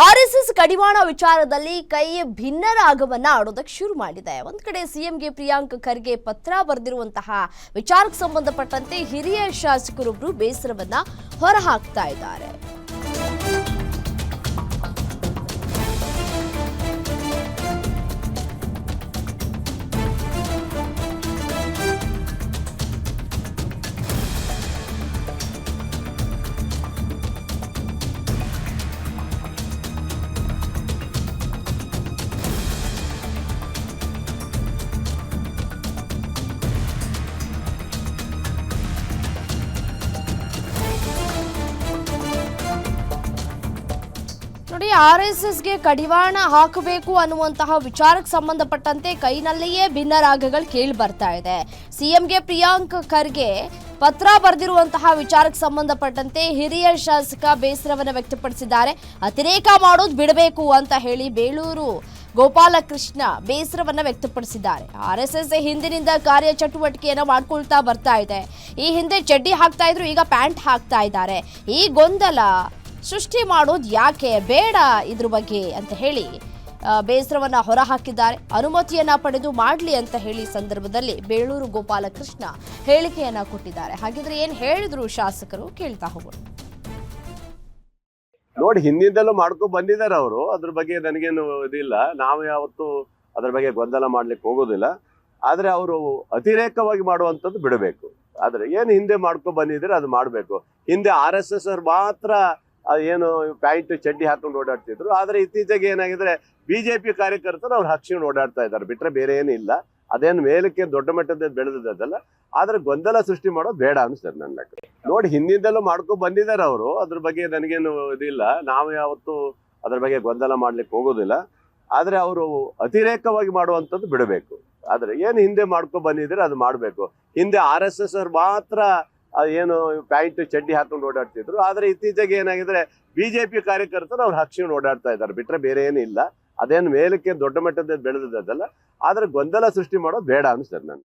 RSS ಕಡಿವಾಣ ವಿಚಾರದಲ್ಲಿ ಕೈ ಭಿನ್ನ ರಾಗವನ್ನ ಆಡೋದಕ್ಕೆ ಶುರು ಮಾಡಿದೆ. ಒಂದ್ ಕಡೆ ಸಿಎಂಗೆ ಪ್ರಿಯಾಂಕ್ ಖರ್ಗೆ ಪತ್ರ ಬರೆದಿರುವಂತಹ ವಿಚಾರಕ್ಕೆ ಸಂಬಂಧಪಟ್ಟಂತೆ ಹಿರಿಯ ಶಾಸಕರೊಬ್ಬರು ಬೇಸರವನ್ನ ಹೊರಹಾಕ್ತಾ ಇದ್ದಾರೆ. ನೋಡಿ, ಆರ್ಎಸ್ಎಸ್ಗೆ ಕಡಿವಾಣ ಹಾಕಬೇಕು ಅನ್ನುವಂತಹ ವಿಚಾರಕ್ಕೆ ಸಂಬಂಧಪಟ್ಟಂತೆ ಕೈನಲ್ಲಿಯೇ ಭಿನ್ನ ರಾಗಗಳು ಕೇಳಿ ಬರ್ತಾ ಇದೆ. ಸಿಎಂಗೆ ಪ್ರಿಯಾಂಕ್ ಖರ್ಗೆ ಪತ್ರ ಬರೆದಿರುವಂತಹ ವಿಚಾರಕ್ಕೆ ಸಂಬಂಧಪಟ್ಟಂತೆ ಹಿರಿಯ ಶಾಸಕ ಬೇಸರವನ್ನು ವ್ಯಕ್ತಪಡಿಸಿದ್ದಾರೆ. ಅತಿರೇಕ ಮಾಡೋದು ಬಿಡಬೇಕು ಅಂತ ಹೇಳಿ ಬೇಳೂರು ಗೋಪಾಲಕೃಷ್ಣ ಬೇಸರವನ್ನ ವ್ಯಕ್ತಪಡಿಸಿದ್ದಾರೆ. ಆರ್ಎಸ್ಎಸ್ ಹಿಂದಿನಿಂದ ಕಾರ್ಯಚಟುವಟಿಕೆಯನ್ನ ಮಾಡ್ಕೊಳ್ತಾ ಬರ್ತಾ ಇದೆ. ಈ ಹಿಂದೆ ಚಡ್ಡಿ ಹಾಕ್ತಾ ಇದ್ರು, ಈಗ ಪ್ಯಾಂಟ್ ಹಾಕ್ತಾ ಇದ್ದಾರೆ. ಈ ಗೊಂದಲ ಸೃಷ್ಟಿ ಮಾಡೋದು ಯಾಕೆ, ಬೇಡ ಇದ್ರ ಬಗ್ಗೆ ಅಂತ ಹೇಳಿ ಬೇಸರವನ್ನ ಹೊರಹಾಕಿದ್ದಾರೆ. ಅನುಮತಿಯನ್ನ ಪಡೆದು ಮಾಡ್ಲಿ ಅಂತ ಹೇಳಿ ಸಂದರ್ಭದಲ್ಲಿ ಬೇಳೂರು ಗೋಪಾಲಕೃಷ್ಣ ಹೇಳಿಕೆಯನ್ನ ಕೊಟ್ಟಿದ್ದಾರೆ. ಹಾಗಿದ್ರೆ ಏನ್ ಹೇಳಿದ್ರು ಶಾಸಕರು, ಕೇಳ್ತಾ ಹೋಗೋಣ. ನೋಡಿ, ಹಿಂದಿಂದಲೂ ಮಾಡ್ಕೊ ಬಂದಿದ್ದಾರೆ ಅವರು. ಅದ್ರ ಬಗ್ಗೆ ನನಗೇನು ಇದಿಲ್ಲ. ನಾವು ಯಾವತ್ತು ಅದ್ರ ಬಗ್ಗೆ ಗೊಂದಲ ಮಾಡ್ಲಿಕ್ಕೆ ಹೋಗೋದಿಲ್ಲ. ಆದ್ರೆ ಅವರು ಅತಿರೇಕವಾಗಿ ಮಾಡುವಂಥದ್ದು ಬಿಡಬೇಕು. ಆದ್ರೆ ಏನು ಹಿಂದೆ ಮಾಡ್ಕೊ ಬಂದಿದ್ರೆ ಅದು ಮಾಡಬೇಕು. ಹಿಂದೆ RSS ಅವ್ರು ಮಾತ್ರ ಏನು ಪ್ಯಾಂಟ್ ಚಡ್ಡಿ ಹಾಕೊಂಡು ಓಡಾಡ್ತಿದ್ರು. ಆದ್ರೆ ಇತ್ತೀಚೆಗೆ ಏನಾಗಿದ್ರೆ ಬಿಜೆಪಿ ಕಾರ್ಯಕರ್ತರು ಅವ್ರು ಹಾಕ್ಸ್ಕೊಂಡು ಓಡಾಡ್ತಾ ಇದ್ದಾರೆ, ಬಿಟ್ರೆ ಬೇರೆ ಏನಿಲ್ಲ. ಅದೇನು ಮೇಲಕ್ಕೆ ದೊಡ್ಡ ಮಟ್ಟದ ಬೆಳೆದದಲ್ಲ. ಆದ್ರೆ ಗೊಂದಲ ಸೃಷ್ಟಿ ಮಾಡೋದು ಬೇಡ ಅನ್ಸ್ತದೆ ನನ್ನ ಲೆಕ್ಕ. ನೋಡಿ, ಹಿಂದಿಂದಲೂ ಮಾಡ್ಕೊ ಬಂದಿದ್ದಾರೆ ಅವರು. ಅದ್ರ ಬಗ್ಗೆ ನನಗೇನು ಇದಿಲ್ಲ. ನಾವು ಯಾವತ್ತು ಅದ್ರ ಬಗ್ಗೆ ಗೊಂದಲ ಮಾಡ್ಲಿಕ್ಕೆ ಹೋಗೋದಿಲ್ಲ. ಆದ್ರೆ ಅವರು ಅತಿರೇಕವಾಗಿ ಮಾಡುವಂಥದ್ದು ಬಿಡಬೇಕು. ಆದ್ರೆ ಏನು ಹಿಂದೆ ಮಾಡ್ಕೊ ಬಂದಿದ್ರೆ ಅದು ಮಾಡಬೇಕು. ಹಿಂದೆ RSS ಅವ್ರು ಮಾತ್ರ ಏನು ಪ್ಯಾಂಟ್ ಚಡ್ಡಿ ಹಾಕೊಂಡು ಓಡಾಡ್ತಿದ್ರು. ಆದ್ರೆ ಇತ್ತೀಚೆಗೆ ಏನಾಗಿದ್ರೆ ಬಿಜೆಪಿ ಕಾರ್ಯಕರ್ತರು ಅವ್ರು ಹಾಕ್ಸ್ಕೊಂಡು ಓಡಾಡ್ತಾ ಇದ್ದಾರೆ, ಬಿಟ್ರೆ ಬೇರೆ ಏನಿಲ್ಲ. ಅದೇನು ಮೇಲಕ್ಕೆ ದೊಡ್ಡ ಮಟ್ಟದ ಬೆಳೆದದಲ್ಲ. ಆದ್ರೆ ಗೊಂದಲ ಸೃಷ್ಟಿ ಮಾಡೋದು ಬೇಡ ಅನ್ಸ್ತದೆ ನನ್ಗೆ.